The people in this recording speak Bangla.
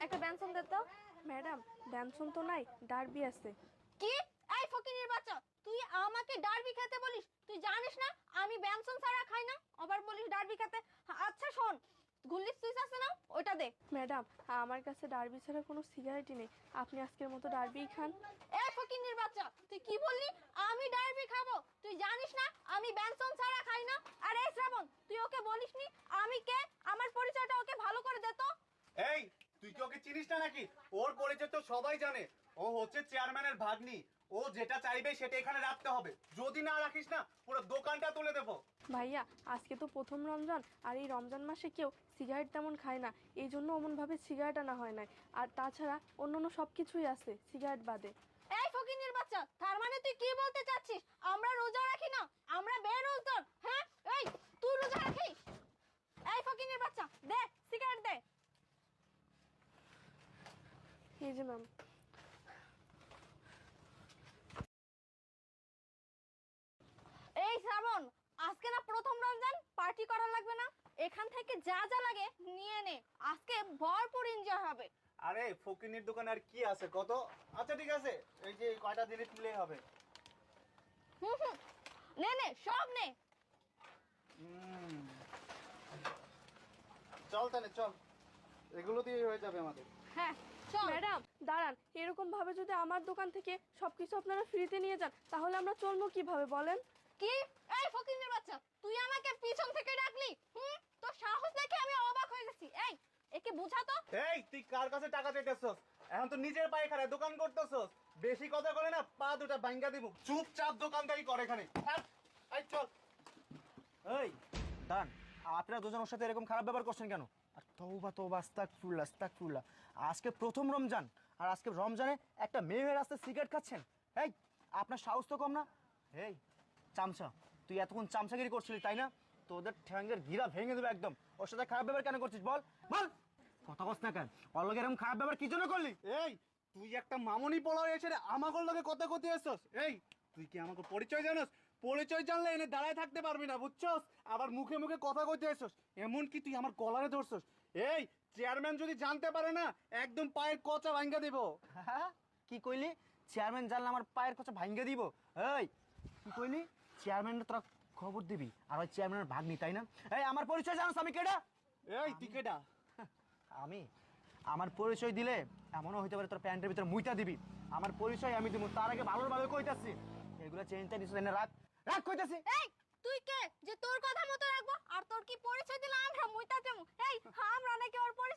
একটা বেনসন দে তো। ম্যাডাম বেনসন তো নাই, ডার্বি আছে। কি? এই ফকিনীর বাচ্চা, তুই আমাকে ডার্বি খেতে বলিস? তুই জানিস না আমি বেনসন ছাড়া খাই না, আবার বলিস ডার্বি খেতে। আচ্ছা শোন, গুল্লি সুইচ আছে না, ওইটা দে। ম্যাডাম আমার কাছে ডার্বি ছাড়া কোনো সিগারেটই নেই, আপনি আজকের মতো ডার্বিই খান। এই ফকিনীর বাচ্চা, তুই কি বললি? আমি ডার্বি খাবো? তুই জানিস না আমি বেনসন ছাড়া খাই না। আর এই শ্রাবণ, তুই ওকে বলিসনি আমি কে? আমার পরিচয়টা ওকে ভালো করে দে তো। এই তুই কি ওকে চিনিস না নাকি? ওর পরিচয় তো সবাই জানে। ও হচ্ছে চেয়ারম্যানের ভাগ্নি। ও যেটা চাইবে সেটা এখানে রাখতে হবে, যদি না রাখিস না পুরো দোকানটা তুলে দেবো। ভাইয়া আজকে তো প্রথম রমজান, আর এই রমজান মাসে কেউ সিগারেট তেমন খায় না, এই জন্য অমনভাবে সিগারেট আনা হয় নাই। আর তাছাড়া অন্যান্য সব কিছুই আছে সিগারেট বাদে। এই ফকিনীর বাচ্চা, তার মানে তুই কি বলতে চাচ্ছিস আমরা রোজা রাখি না, আমরা বেরোজগার? হ্যাঁ, এই তুই রোজা রাখিস? এই ফকিনীর বাচ্চা, দে সিগারেট দে। এই যে ম্যাম। এই শ্রাবণ, আজকে না প্রথম রমজান, পার্টি করা লাগবে না? এখান থেকে যা যা লাগে নিয়ে নে, আজকে ভরপুর এনজয় হবে। আরে ফকিনির দোকানে আর কি আছে কত। আচ্ছা ঠিক আছে, এই যে কয়টা দিলে দিলেই হবে। হুম হুম, নে নে সব নে। চল তাহলে চল, এগুলো দিয়ে হয়ে যাবে আমাদের। হ্যাঁ চল। ম্যাডাম দাঁড়ান, এরকম ভাবে যদি আমার দোকান থেকে সবকিছু আপনারা ফ্রিতে নিয়ে যান তাহলে আমরা চলবো কিভাবে বলেন? কি? এই ফকিনীর বাচ্চা, তুই আমাকে পিছন থেকে ডাকলি? তোর সাহস দেখে আমি অবাক হয়ে গেছি। এই একে বুঝা তো। এই তুই কার কাছে টাকা চাইতেছস? এখন তো নিজের পায়ে খাড়া দোকান করতেছস। বেশি কথা বলে না পা দুটা ভাঙ্গা দিব। চুপচাপ দোকানদারি কর এখানে। এই চল। এই দাঁড়ান, আপনারা দুজন ওর সাথে এরকম খারাপ ব্যবহার করছেন কেন? আর তওবা তওবা, আস্তাগফিরুল্লাহ আস্তাগফিরুল্লাহ। আজকে প্রথম রমজান, আর আজকে রমজানে একটা মেয়ে রাস্তায় সিগারেট খাচ্ছেন। এই আপনার সাহস তো কম না? এই চামচা, তুই এতক্ষণ চামচাগিরি করছিলি তাই না? তোদের ঠ্যাঙ্গের গিরা ভেঙে দেবে একদম। ওর সাথে খারাপ ব্যবহার কেন করছিস বল বল। কথা কস না কেন? ওর লগে এরকম খারাপ ব্যবহার কি জন্য করলি? এই তুই একটা মামুনি পোলা এসে আমাগর লগে কথা কইতে আসছস? এই তুই কি আমাকে পরিচয় জানোস? পরিচয় জানলে এনে দাঁড়ায় থাকতে পারবি না, বুঝছস? আবার মুখে মুখে কথা কইতে আসছস, এমন কি তুই আমার কলারে ধরছস? এই চেয়ারম্যান যদি জানতে পারে না একদম পায়ের কচা ভাঙ্গা দিব। হ্যাঁ কি কইলি? চেয়ারম্যান জানলে আমার পায়ের কাছে ভাঙ্গে দিব? এই কি কইলি? চেয়ারম্যানের তোরা খবর দিবি, আর ওই চেয়ারম্যানের ভাগ্নি তাই না? এই আমার পরিচয় জানোস আমি কেডা? এই তুই কেডা? আমি আমার পরিচয় দিলে এমনও হইতে পারে তোর প্যান্টের ভিতরে মুইতা দিবি। আমার পরিচয় আমি দিব, তার আগে ভালোভাবে কইতাছি। এগুলো চেঞ্জটা নিছ এনে রাখ রাখ কইতাছি। এই তুই কে যে তোর কথা মতো রাখবো? আর তোর কি পরিচয় দিলে আমরা মুইতা দেবো? এই আমরা নাকি ওর পরিচয়